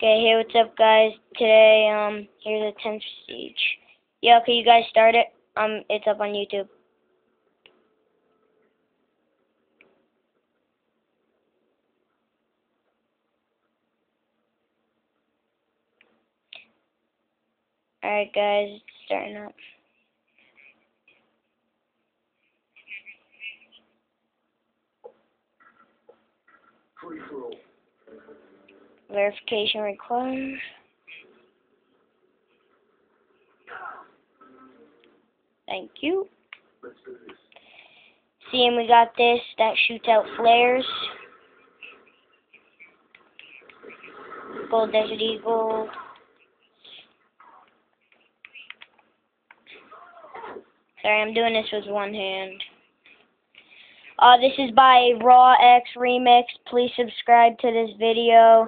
Okay, hey, what's up, guys? Today, here's a 10th siege. Yeah, okay, you guys start it. It's up on YouTube. Alright, guys, it's starting up. Verification required. Thank you. See, and we got this that shoots out flares. Gold Desert Eagle. Sorry, I'm doing this with one hand. This is by Raw X Remix. Please subscribe to this video.